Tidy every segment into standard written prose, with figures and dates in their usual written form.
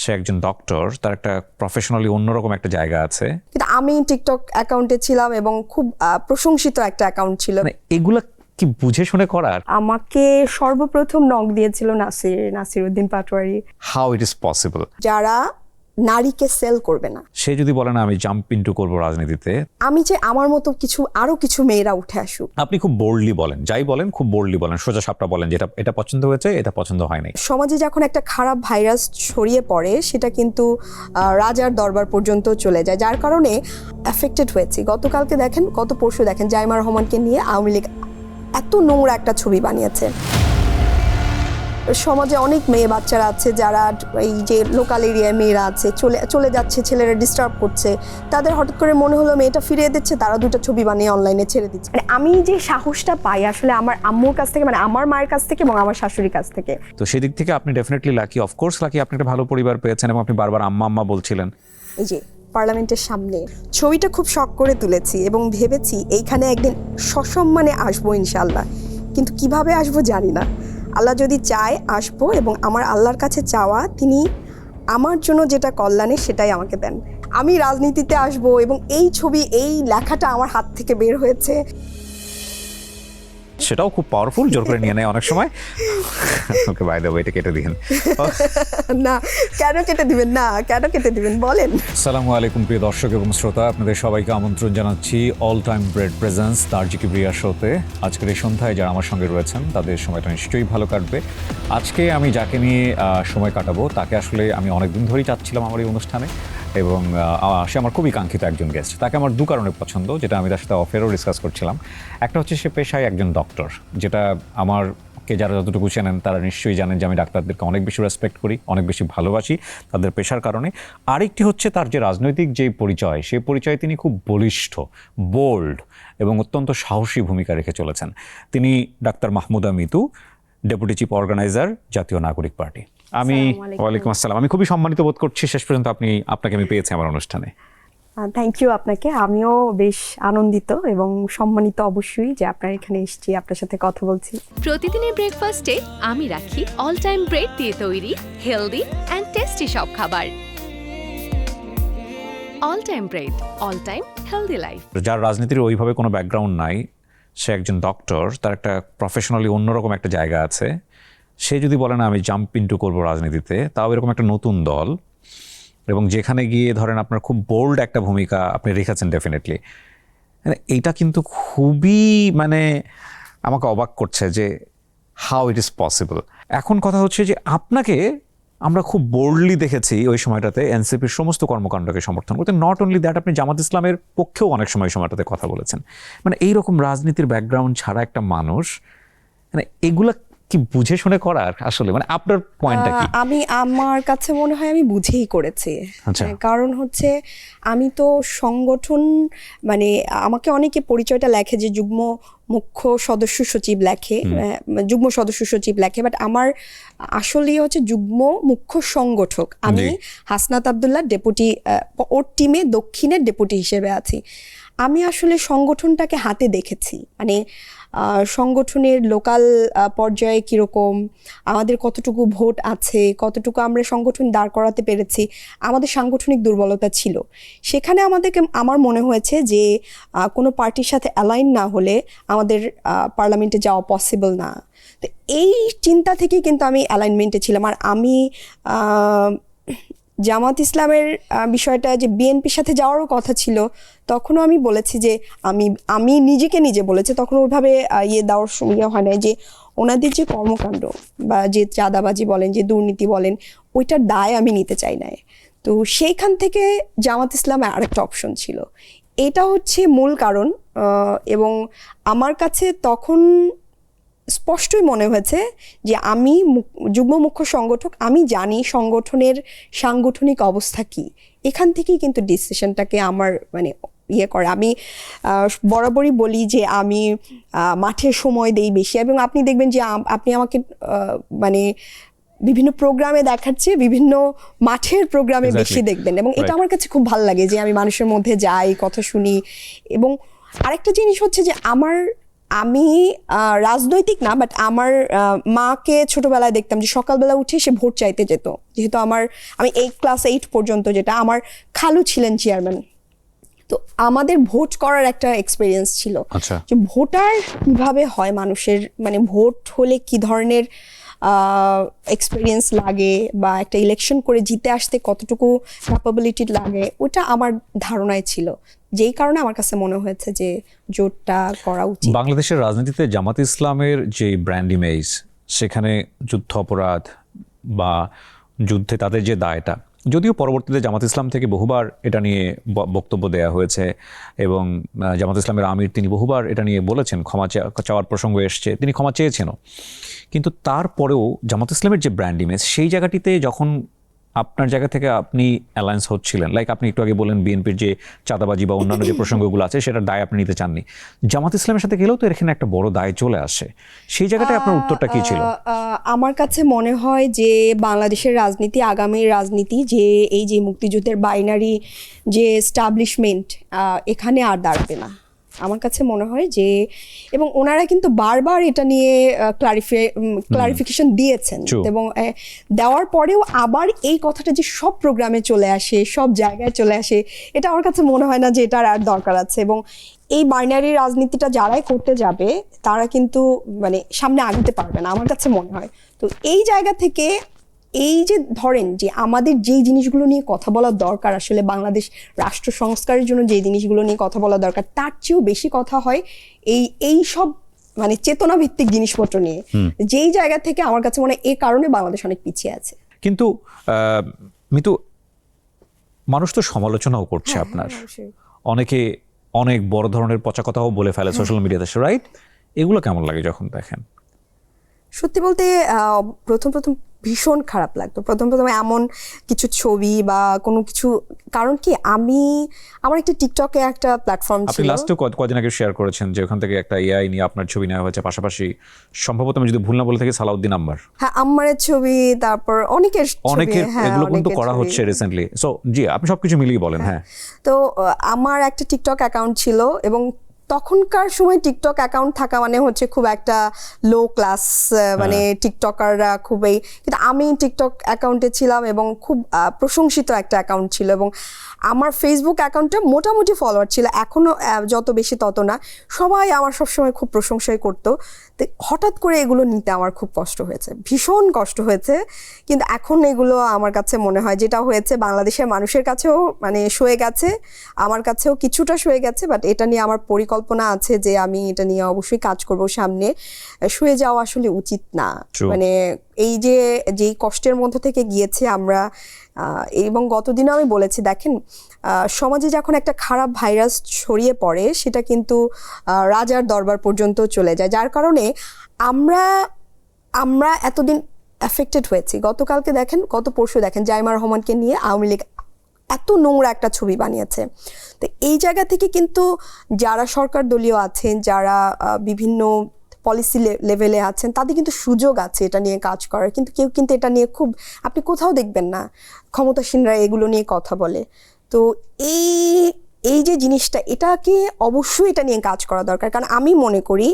সে একজন ডক্টর, তার একটা প্রফেশনালি অন্যরকম একটা জায়গা আছে। কিন্তু আমি টিকটক অ্যাকাউন্টে ছিলাম এবং খুব প্রশংসিত একটা অ্যাকাউন্ট ছিল। মানে এগুলা কি বুঝে শুনে করার? আমাকে সর্বপ্রথম নক দিয়েছিল Nasiruddin Patwari. How it is possible? যারা নারীকে সেল করবে না। সে যদি বলে না আমি জাম্প ইনটু করবো রাজনীতিতে, আমি যে আমার মতো আরো কিছু মেয়েরা উঠে আসুক। আপনি খুব বোল্ডলি বলেন, যাই বলেন খুব বোল্ডলি বলেন, সোজা সাপটা বলেন, যেটা এটা পছন্দ হয়েছে, এটা পছন্দ হয়নি। সমাজে যখন একটা খারাপ ভাইরাস ছড়িয়ে পড়ে সেটা কিন্তু রাজার দরবার পর্যন্ত চলে যায়, যার কারণে এফেক্টেড হয়েছি। গতকালকে দেখেন, গত পরশু দেখেন, জাইমা রহমানকে নিয়ে আওয়ামী লীগ এত নোংরা একটা ছবি বানিয়েছে। সমাজে অনেক মেয়ে বাচ্চারা আছে যারা এই যে লোকাল এরিয়ায় মেয়েরা আছে চলে যাচ্ছে, ছেলেরা ডিস্টার্ব করছে, তাদের হঠাৎ করে মনে হলো মেয়েটা ফিরিয়ে দিচ্ছে, তারা দুটো ছবি বানিয়ে অনলাইনে ছেড়ে দিচ্ছে। মানে আমি যে সাহসটা পাই আসলে আমার আম্মুর কাছ থেকে, মানে আমার মায়ের কাছ থেকে এবং আমার শাশুড়ির কাছ থেকে। তো সেদিক থেকে আপনি ডেফিনেটলি লাকি, অফকোর্স লাকি, আপনি একটা ভালো পরিবার পেয়েছেন এবং আপনি বারবার আম্মা আম্মা বলছিলেন। এই যে পার্লামেন্টের সামনে ছবিটা খুব শখ করে তুলেছি এবং ভেবেছি এইখানে একদিন সসম্মানে আসবো ইনশাল্লাহ, কিন্তু কিভাবে আসবো জানি না। আল্লাহ যদি চায় আসবো, এবং আমার আল্লাহর কাছে চাওয়া তিনি আমার জন্য যেটা কল্যাণের সেটাই আমাকে দেন। আমি রাজনীতিতে আসবো এবং এই ছবি, এই লেখাটা আমার হাত থেকে বের হয়েছে। সেটাও খুব পাওয়ারফুল, জোর করে নিয়ে নেয় অনেক সময়। ওকে, বাই দ্য ওয়ে, এটা কেটে দিন। না, কেন কেটে দিবেন? না, কেন কেটে দিবেন বলেন। আসসালামু আলাইকুম প্রিয় দর্শক এবং শ্রোতা, আপনাদের সবাইকে আমন্ত্রণ জানাচ্ছি অল টাইম ব্রেড প্রেজেন্স তারজিকি ব্রিয়া শোতে। আজকের এই সন্ধ্যায় যারা আমার সঙ্গে রয়েছেন তাদের সময়টা নিশ্চয়ই ভালো কাটবে। আজকে আমি যাকে নিয়ে সময় কাটাবো তাকে আসলে আমি অনেকদিন ধরেই চাচ্ছিলাম আমার এই অনুষ্ঠানে, এবং সে আমার খুবই কাঙ্ক্ষিত একজন গেস্ট। তাকে আমার দু কারণে পছন্দ, যেটা আমি তার সাথে অফেরও ডিসকাস করছিলাম। একটা হচ্ছে সে পেশায় একজন ডক্টর, যেটা আমারকে যারা যতটুকু চেনেন তারা নিশ্চয়ই জানেন যে আমি ডাক্তারদেরকে অনেক বেশি রেসপেক্ট করি, অনেক বেশি ভালোবাসি তাদের পেশার কারণে। আরেকটি হচ্ছে তার যে রাজনৈতিক যে পরিচয়, সেই পরিচয়ে তিনি খুব বলিষ্ঠ, বোল্ড এবং অত্যন্ত সাহসী ভূমিকা রেখে চলেছেন। তিনি ডাক্তার Mahmuda Mitu, deputy chief organiser, Jatiya Nagorik party. ওয়ালাইকুম আসসালাম। আমি খুবই সম্মানিত বোধ করছি শেষ পর্যন্ত আপনাকে আমি পেয়েছি আমার অনুষ্ঠানে। থ্যাংক ইউ আপনাকে। আমিও বেশ আনন্দিত এবং সম্মানিত অবশ্যই যে আপনার এখানে এসেছি, আপনার সাথে কথা বলছি। প্রতিদিনের ব্রেকফাস্টে আমি রাখি অল টাইম ব্রেড দিয়ে তৈরি হেলদি অ্যান্ড টেস্টি সব খাবার। All time bread, all time healthy life. যার রাজনীতির ওইভাবে কোনো ব্যাকগ্রাউন্ড নাই, সে একজন ডক্টর, তার একটা প্রফেশনালি অন্যরকম একটা জায়গা আছে। সে যদি বলে না আমি জাম্প ইনটু করবো রাজনীতিতে, তাও এরকম একটা নতুন দল, এবং যেখানে গিয়ে ধরেন আপনার খুব বোল্ড একটা ভূমিকা আপনি রেখেছেন ডেফিনেটলি। এইটা কিন্তু খুবই আমাকে অবাক করছে যে হাউ ইট ইজ পসিবল। এখন কথা হচ্ছে যে আপনাকে আমরা খুব বোল্ডলি দেখেছি ওই সময়টাতে এনসিপির সমস্ত কর্মকাণ্ডকে সমর্থন করতে। নট অনলি দ্যাট, আপনি জামাত ইসলামের পক্ষেও অনেক সময় সময়টাতে কথা বলেছেন। এইরকম রাজনীতির ব্যাকগ্রাউন্ড ছাড়া একটা মানুষ, এগুলা কি বুঝে শুনে করার আসলে? আপনার পয়েন্টটা কি? আমার কাছে মনে হয় আমি বুঝেই করেছি। কারণ হচ্ছে আমি তো সংগঠন, আমাকে অনেকে পরিচয়টা লেখে যে যুগ্ম মুখ্য সদস্য সচিব লেখে, যুগ্ম সদস্য সচিব লেখে, বাট আমার আসলে হচ্ছে যুগ্ম মুখ্য সংগঠক। আমি হাসনাত আবদুল্লাহ ডেপুটি, ওর টিমে দক্ষিণের ডেপুটি হিসেবে আছি। আমি আসলে সংগঠনটাকে হাতে দেখেছি, সংগঠনের লোকাল পর্যায়ে কীরকম, আমাদের কতটুকু ভোট আছে, কতটুকু আমরা সংগঠন দাঁড় করাতে পেরেছি, আমাদের সাংগঠনিক দুর্বলতা ছিল। সেখানে আমার মনে হয়েছে যে কোনো পার্টির সাথে অ্যালাইন না হলে আমাদের পার্লামেন্টে যাওয়া পসিবল না। তো এই চিন্তা থেকেই কিন্তু আমি অ্যালাইনমেন্টে ছিলাম। আর আমি জামাত ইসলামের বিষয়টা যে বিএনপির সাথে যাওয়ারও কথা ছিল, তখনও আমি বলেছি যে আমি নিজে বলেছি, তখন ওইভাবে দেওয়ার সুবিধা হয় না যে ওনাদের যে কর্মকাণ্ড বা যে চাঁদাবাজি বলেন, যে দুর্নীতি বলেন, ওইটার দায় আমি নিতে চাই না। তো সেইখান থেকে জামাত ইসলামের আরেকটা অপশন ছিল। এটা হচ্ছে মূল কারণ। এবং আমার কাছে তখন স্পষ্টই মনে হয়েছে যে আমি যুগ্ম মুখ্য সংগঠক, আমি জানি সংগঠনের সাংগঠনিক অবস্থা কি। এখান থেকেই কিন্তু ডিসিশনটাকে আমার করে। আমি বরাবরই বলি যে আমি মাঠে সময় দেই বেশি, এবং আপনি দেখবেন যে আপনি আমাকে বিভিন্ন প্রোগ্রামে দেখাচ্ছে, বিভিন্ন মাঠের প্রোগ্রামে বেশি দেখবেন, এবং এটা আমার কাছে খুব ভালো লাগে যে আমি মানুষের মধ্যে যাই, কথা শুনি। এবং আরেকটা জিনিস হচ্ছে যে আমার আমি রাজনৈতিক না, বাট আমার মাকে ছোটবেলায় দেখতাম যে সকালবেলা উঠে সে ভোট চাইতে যেত। যেহেতু আমি ক্লাস 8 পর্যন্ত, যেটা আমার খালু ছিলেন চেয়ারম্যান, তো আমাদের ভোট করার একটা এক্সপিরিয়েন্স ছিল যে ভোটার কিভাবে হয় মানুষের, মানে ভোট হলে কি ধরনের এক্সপিরিয়েন্স লাগে বা একটা ইলেকশন করে জিতে আসতে কতটুকু ক্যাপাবিলিটি লাগে, ওটা আমার ধারণায় ছিল, যেই কারণে আমার কাছে মনে হয়েছে যে জোটটা করা উচিত। বাংলাদেশের রাজনীতিতে জামাত ইসলামের যে ব্র্যান্ড ইমেজ, সেখানে যুদ্ধ অপরাধ বা যুদ্ধে তাদের যে দায়টা, যদিও পরবর্তীতে জামাত ইসলাম থেকে বহুবার এটা নিয়ে বক্তব্য দেওয়া হয়েছে এবং জামাত ইসলামের আমির তিনি বহুবার এটা নিয়ে বলেছেন, ক্ষমা চাওয়ার প্রসঙ্গ এসছে, তিনি ক্ষমা চেয়েছেনও, কিন্তু তারপরেও জামাত ইসলামের যে ব্র্যান্ড ইমেজ, সেই জায়গাটিতে যখন আপনার জায়গা থেকে আপনি অ্যালায়েন্স হচ্ছিলেন, লাইক আপনি একটু আগে বলেন বিএনপির যে চাঁদাবাজি বা অন্যান্য যে প্রসঙ্গগুলো আছে সেটার দায় আপনি নিতে চাননি, জামাত ইসলামের সাথে গেলেও তো এখানে একটা বড় দায় চলে আসে, সেই জায়গাটায় আপনার উত্তরটা কি ছিল? আমার কাছে মনে হয় যে বাংলাদেশের রাজনীতি, আগামীর রাজনীতি, যে এই যে মুক্তিযুদ্ধের বাইনারি যে এস্টাবলিশমেন্ট, এখানে আর দাঁড়াবে না আমার কাছে মনে হয় যে, এবং ওনারা কিন্তু বারবার এটা নিয়ে ক্লারিফিকেশন দিয়েছেন, এবং দেওয়ার পরেও আবার এই কথাটা যে সব প্রোগ্রামে চলে আসে, সব জায়গায় চলে আসে, এটা আমার কাছে মনে হয় না যে এটার আর দরকার আছে। এবং এই বাইনারি রাজনীতিটা যারাই করতে যাবে তারা কিন্তু মানে সামনে আগাতে পারবে না আমার কাছে মনে হয়। তো এই জায়গা থেকে এই যে ধরেন যে আমাদের যেই জিনিসগুলো নিয়ে কথা বলা দরকার, আসলে বাংলাদেশ রাষ্ট্র সংস্কারের জন্য যে জিনিসগুলো নিয়ে কথা বলা দরকার, তার চেয়েও বেশি কথা হয় এই সব মানে চেতনা ভিত্তিক জিনিসপত্র নিয়ে, যেই জায়গা থেকে আমার কাছে মনে হয় এই কারণে বাংলাদেশ অনেক পিছিয়ে আছে। কিন্তু মিতু, মানুষ তো সমালোচনাও করছে আপনার, অনেকে অনেক বড় ধরনের পচা কথাও বলে ফেলে সোশ্যাল মিডিয়াতে, রাইট? এগুলো কেমন লাগে যখন দেখেন? সত্যি বলতে প্রথম ভীষণ খারাপ লাগতো। প্রথম এমন কিছু ছবি বা কোনো কিছু, কারণ কি আমার একটা টিকটকে একটা প্ল্যাটফর্ম ছিল, আপনি লাস্টে কদিন আগে শেয়ার করেছেন যে ওখান থেকে একটা এআই নিয়ে আপনার ছবি নেওয়া হয়েছে, পাশাপাশি সম্ভবত আমি যদি ভুল না বলে থাকি সালাউদ্দিন আম্বার, হ্যাঁ আম্মারের ছবি, তারপর অনেকের এগুলো কিন্তু করা হচ্ছে রিসেন্টলি। সো জি, আপনি সবকিছু মিলিয়ে বলেন। হ্যাঁ, তো আমার একটা টিকটক অ্যাকাউন্ট ছিল, এবং তখনকার সময় টিকটক অ্যাকাউন্ট থাকা মানে হচ্ছে খুব একটা লো ক্লাস, মানে টিকটকাররা খুবই, কিন্তু আমি টিকটক অ্যাকাউন্টে ছিলাম এবং খুব প্রশংসিত একটা অ্যাকাউন্ট ছিল, এবং আমার ফেসবুক অ্যাকাউন্টে মোটামুটি ফলোয়ার ছিল, এখনও যত বেশি তত না, সবাই আমার সবসময় খুব প্রশংসাই করতো। তো হঠাৎ করে এগুলো নিতে আমার খুব কষ্ট হয়েছে, ভীষণ কষ্ট হয়েছে। কিন্তু এখন এগুলো আমার কাছে মনে হয় যেটা হয়েছে বাংলাদেশের মানুষের কাছেও মানে সয়ে গেছে, আমার কাছেও কিছুটা সয়ে গেছে, বাট এটা নিয়ে আমার পরিকল্পনা আছে যে আমি এটা নিয়ে অবশ্যই কাজ করব সামনে। সয়ে যাওয়া আসলে উচিত না, মানে এই যেই কষ্টের মধ্য থেকে গিয়েছে আমরা, এবং গতদিনও আমি বলেছি, দেখেন সমাজে যখন একটা খারাপ ভাইরাস ছড়িয়ে পড়ে সেটা কিন্তু রাজার দরবার পর্যন্ত চলে যায়, যার কারণে আমরা এতদিন অ্যাফেক্টেড হয়েছি। গতকালকে দেখেন, গত পরশু দেখেন জাইমা রহমানকে নিয়ে আওয়ামী লীগ এত নোংরা একটা ছবি বানিয়েছে। তো এই জায়গা থেকে কিন্তু যারা সরকার দলীয় আছেন, যারা বিভিন্ন পলিসি লেভেলে আছেন, তাদের কিন্তু সুযোগ আছে এটা নিয়ে কাজ করার, কিন্তু কেউ কিন্তু এটা নিয়ে আপনি কোথাও দেখবেন না ক্ষমতাসীনরা এগুলো নিয়ে কথা বলে। তো এই যে জিনিসটা, এটাকে অবশ্যই এটা নিয়ে কাজ করা দরকার, কারণ আমি মনে করি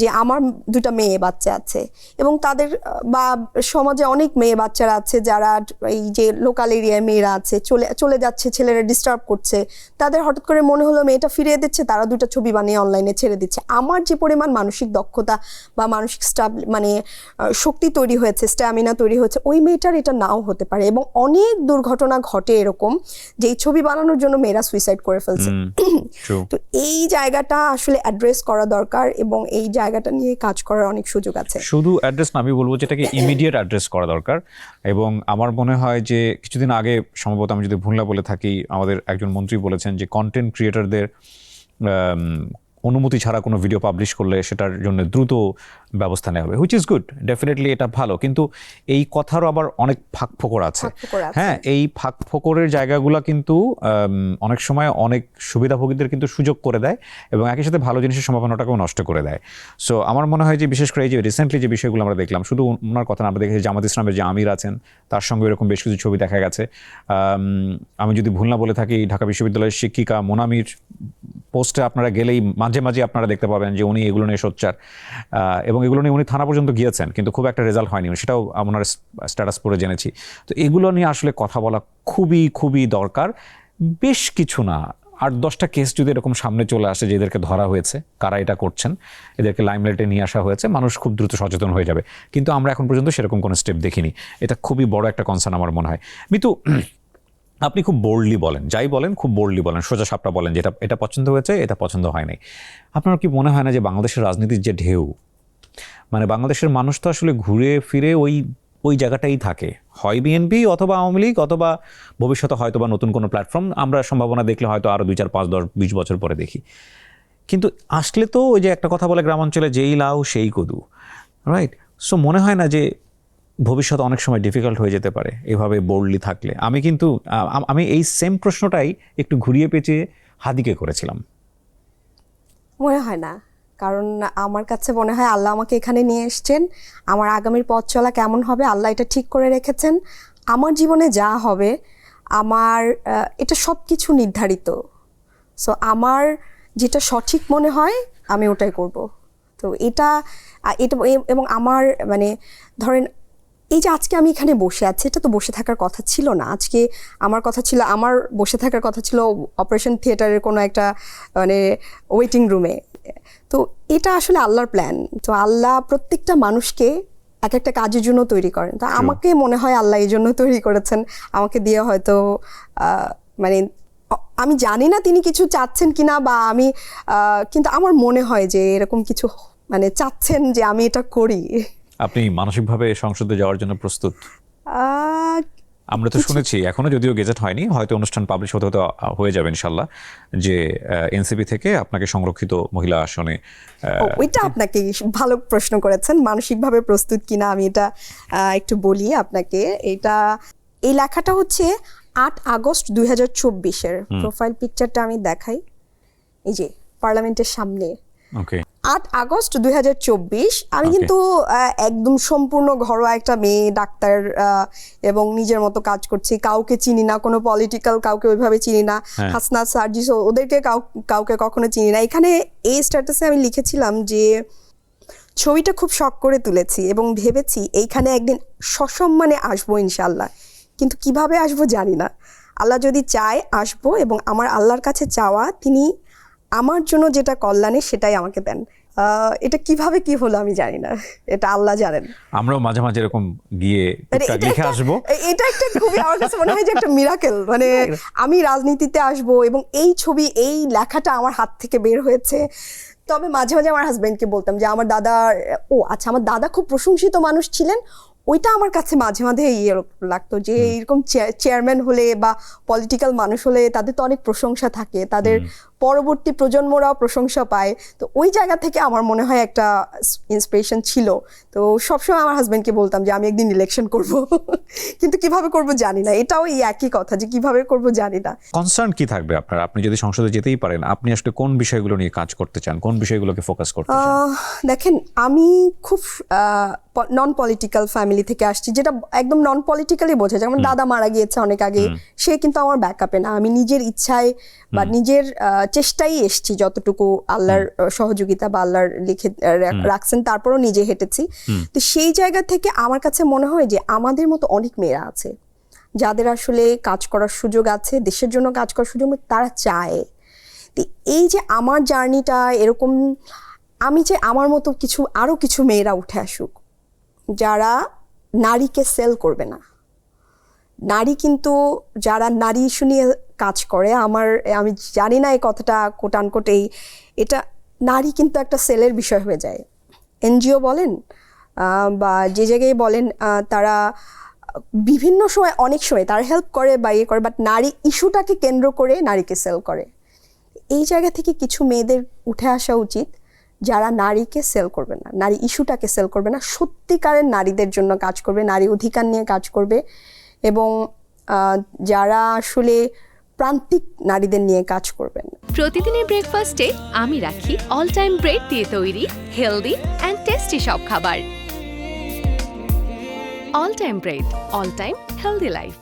যে আমার 2টা মেয়ে বাচ্চা আছে, এবং তাদের বা সমাজে অনেক মেয়ে বাচ্চারা আছে যারা এই যে লোকাল এরিয়ায় মেয়েরা আছে, চলে যাচ্ছে, ছেলেরা ডিস্টার্ব করছে, তাদের হঠাৎ করে মনে হলো মেয়েটা ফিরিয়ে দিচ্ছে, তারা 2টা ছবি বানিয়ে অনলাইনে ছেড়ে দিচ্ছে। আমার যে পরিমাণ মানসিক দক্ষতা বা মানসিক মানে শক্তি তৈরি হয়েছে, স্ট্যামিনা তৈরি হয়েছে, ওই মেয়েটার এটা নাও হতে পারে, এবং অনেক দুর্ঘটনা ঘটে এরকম যে এই ছবি বানানোর জন্য মেয়েরা সুইসাইড করে ফেলছে। তো এই জায়গাটা আসলে অ্যাড্রেস করা দরকার, এবং এই জায়গাটা নিয়ে কাজ করার অনেক সুযোগ আছে। শুধু অ্যাড্রেস না, আমি বলবো যেটাকে ইমিডিয়েট অ্যাড্রেস করা দরকার। এবং আমার মনে হয় যে কিছুদিন আগে সম্ভবত, আমি যদি ভুল না বলে থাকি, আমাদের একজন মন্ত্রী বলেছেন যে কন্টেন্ট ক্রিয়েটরদের অনুমতি ছাড়া কোনো ভিডিও পাবলিশ করলে সেটার জন্য দ্রুত ব্যবস্থা নেওয়া হবে, হুইচ ইজ গুড, ডেফিনেটলি এটা ভালো। কিন্তু এই কথারও আবার অনেক ফাঁকফোকর আছে। হ্যাঁ, এই ফাঁকফোকরের জায়গাগুলো কিন্তু অনেক সময় অনেক সুবিধাভোগীদের কিন্তু সুযোগ করে দেয়, এবং একই সাথে ভালো জিনিসের সম্ভাবনাটাকেও নষ্ট করে দেয়। সো আমার মনে হয় যে বিশেষ করে এই যে রিসেন্টলি যে বিষয়গুলো আমরা দেখলাম, শুধু ওনার কথা না, আমরা দেখেছি জামাত ইসলামের যে আমির আছেন তার সঙ্গে এরকম বেশ কিছু ছবি দেখা গেছে। আমি যদি ভুল না বলে থাকি, ঢাকা বিশ্ববিদ্যালয়ের শিক্ষিকা মোনামির পোস্টে আপনারা গেলেই মাঝে মাঝে আপনারা দেখতে পাবেন যে উনি এগুলো নিয়ে সোচ্চার, এবং এগুলো নিয়ে উনি থানা পর্যন্ত গিয়েছেন, কিন্তু খুব একটা রেজাল্ট হয়নি, সেটাও আপনার স্ট্যাটাস পড়ে জেনেছি। তো এগুলো নিয়ে আসলে কথা বলা খুবই খুবই দরকার। বেশ কিছু না, 8-10টা কেস যদি এরকম সামনে চলে আসে যে এদেরকে ধরা হয়েছে, কারা এটা করছেন, এদেরকে লাইমলাইটে নিয়ে আসা হয়েছে, মানুষ খুব দ্রুত সচেতন হয়ে যাবে। কিন্তু আমরা এখন পর্যন্ত সেরকম কোনো স্টেপ দেখিনি। এটা খুবই বড় একটা কনসার্ন আমার মনে হয়। মিতু, আপনি খুব বোল্ডলি বলেন, যাই বলেন খুব বোল্ডলি বলেন, সোজা সাপটা বলেন, যেটা এটা পছন্দ হয়েছে, এটা পছন্দ হয় নাই। আপনার কি মনে হয় না যে বাংলাদেশের রাজনীতির যে ঢেউ, মানে বাংলাদেশের মানুষ তো আসলে ঘুরে ফিরে ওই জায়গাটাই থাকে, হয় বিএনপি অথবা আওয়ামী লীগ, অথবা ভবিষ্যতে হয়তো বা নতুন কোনো প্ল্যাটফর্ম আমরা সম্ভাবনা দেখলে হয়তো আরও 2, 4, 5, 10, 20 বছর পরে দেখি। কিন্তু আসলে তো ওই যে একটা কথা বলে গ্রামাঞ্চলে, যেই লাউ সেই কদু, রাইট? সো মনে হয় না যে ভবিষ্যৎ অনেক সময় ডিফিকাল্ট হয়ে যেতে পারে এভাবে বোল্ডলি থাকলে? আমি এই সেম প্রশ্নটাই একটু ঘুরিয়ে পেঁচিয়ে হাদিকে করেছিলাম। মনে হয় না, কারণ আমার কাছে মনে হয় আল্লাহ আমাকে এখানে নিয়ে এসেছেন, আমার আগামীর পথ চলা কেমন হবে আল্লাহ এটা ঠিক করে রেখেছেন। আমার জীবনে যা হবে আমার এটা সব কিছু নির্ধারিত। সো আমার যেটা সঠিক মনে হয় আমি ওটাই করব। তো এটা এবং আমার মানে ধরেন এই যে আজকে আমি এখানে বসে আছি, এটা তো বসে থাকার কথা ছিল না। আজকে আমার বসে থাকার কথা ছিল অপারেশন থিয়েটারের কোনো একটা মানে ওয়েটিং রুমে। তো এটা আসলে আল্লাহর প্ল্যান। তো আল্লাহ প্রত্যেকটা মানুষকে এক একটা কাজের জন্য তৈরি করেন। তো আমাকে মনে হয় আল্লাহ এই জন্য তৈরি করেছেন, আমাকে দিয়ে হয়তো মানে আমি জানি না তিনি কিছু চাচ্ছেন কিনা, বা আমি কিন্তু আমার মনে হয় যে এরকম কিছু মানে চাচ্ছেন যে আমি এটা করি। আপনি মানসিকভাবে সংসদে যাওয়ার জন্য প্রস্তুত? আমরা তো শুনেছি, এখনো যদিও গেজেট হয়নি, হয়তো অনুষ্ঠান পাবলিশ হতে হয়ে যাবে ইনশাল্লাহ, যে এনসিপি থেকে আপনাকে সংরক্ষিত মহিলা আসনে। ওইটা আপনাকে ভালো প্রশ্ন করেছেন, মানসিকভাবে প্রস্তুত কিনা আমি এটা একটু বলি আপনাকে। এই লেখাটা হচ্ছে 8 আগস্ট 2024-এর। প্রোফাইল পিকচারটা আমি দেখাই, এই যে পার্লামেন্টের সামনে। ওকে, 8 আগস্ট 2024। আমি কিন্তু একদম সম্পূর্ণ ঘরোয়া একটা মেয়ে, ডাক্তার, এবং নিজের মতো কাজ করছি, কাউকে চিনি না, কোনো পলিটিক্যাল কাউকে ওইভাবে চিনি না, হাসনাত সার্জিস ওদেরকে কাউকে কখনো চিনি না। এখানে এই স্ট্যাটাসে আমি লিখেছিলাম যে ছবিটা খুব শখ করে তুলেছি এবং ভেবেছি এইখানে একদিন সসম্মানে আসবো ইনশাল্লাহ, কিন্তু কিভাবে আসবো জানি না। আল্লাহ যদি চায় আসবো, এবং আমার আল্লাহর কাছে চাওয়া তিনি আমার জন্য যেটা কল্যাণে সেটাই আমাকে দেন। এটা কিভাবে কি হলো আমি জানি না, এটা আল্লাহ জানেন। আমরাও মাঝে মাঝে এরকম গিয়ে লিখে আসবো। এটা একটা খুবই আমার কাছে মনে হয় যে একটা মিরাকেল, মানে আমি রাজনীতিতে আসবো এবং এই ছবি, এই লেখাটা আমার হাত থেকে বের হয়েছে। তবে মাঝে মাঝে আমার হাজবেন্ডকে বলতাম যে আমার দাদা, আমার দাদা খুব প্রশংসিত মানুষ ছিলেন, ওইটা আমার কাছে মাঝে মাঝে ইয়ে লাগতো যে এরকম চেয়ারম্যান হলে বা পলিটিক্যাল মানুষ হলে তাদের তো অনেক প্রশংসা থাকে, তাদের পরবর্তী প্রজন্মরাও প্রশংসা পায়। তো ওই জায়গা থেকে আমার মনে হয় একটা ইন্সপিরেশন ছিল। তো সবসময় আমার হাজবেন্ডকে বলতাম যে আমি একদিন ইলেকশন করব, কিন্তু কিভাবে করব জানি না। এটাও এই একই কথা যে কিভাবে করব জানি না। কনসার্ন কি থাকবে আপনার? আপনি যদি সংসদে যেতেই পারেন, আপনি আসলে কোন বিষয়গুলো নিয়ে কাজ করতে চান, কোন বিষয়গুলোকে ফোকাস করতে চান? দেখেন, আমি খুব নন পলিটিক্যাল ফ্যামিলি থেকে আসছি, যেটা একদম নন পলিটিক্যালি বোঝা যায়। আমার দাদা মারা গিয়েছে অনেক আগে, সে কিন্তু আমার ব্যাকআপে না, আমি নিজের ইচ্ছায় বা নিজের চেষ্টাই এসছি, যতটুকু আল্লাহর সহযোগিতা বা আল্লাহর লিখে রাখছেন, তারপরও নিজে হেঁটেছি। তো সেই জায়গা থেকে আমার কাছে মনে হয় যে আমাদের মতো অনেক মেয়েরা আছে যাদের আসলে কাজ করার সুযোগ আছে, দেশের জন্য কাজ করার সুযোগ তারা চায়। তো এই যে আমার জার্নিটা এরকম, আমি যে আমার মতো আরো কিছু মেয়েরা উঠে আসুক যারা নারীকে সেল করবে না। নারী কিন্তু যারা নারী ইস্যু নিয়ে কাজ করে, আমি জানি না এই কথাটা কোট আনকোট এটা নারী কিন্তু একটা সেলের বিষয় হয়ে যায়। এনজিও বলেন বা যে জায়গায় বলেন, তারা বিভিন্ন সময়, অনেক সময় তারা হেল্প করে বা ইয়ে করে, বাট নারী ইস্যুটাকে কেন্দ্র করে নারীকে সেল করে। এই জায়গা থেকে কিছু মেয়েদের উঠে আসা উচিত যারা নারীকে সেল করবে না, নারী ইস্যুটাকে সেল করবে না, সত্যিকারের নারীদের জন্য কাজ করবে, নারী অধিকার নিয়ে কাজ করবে, এবং যারা আসলে প্রান্তিক নারীদের নিয়ে কাজ করবেন। প্রতিদিনের ব্রেকফাস্টে আমি রাখি অল টাইম ব্রেড দিয়ে তৈরি হেলদি অ্যান্ড টেস্টি সব খাবার। All time bread, all time healthy life.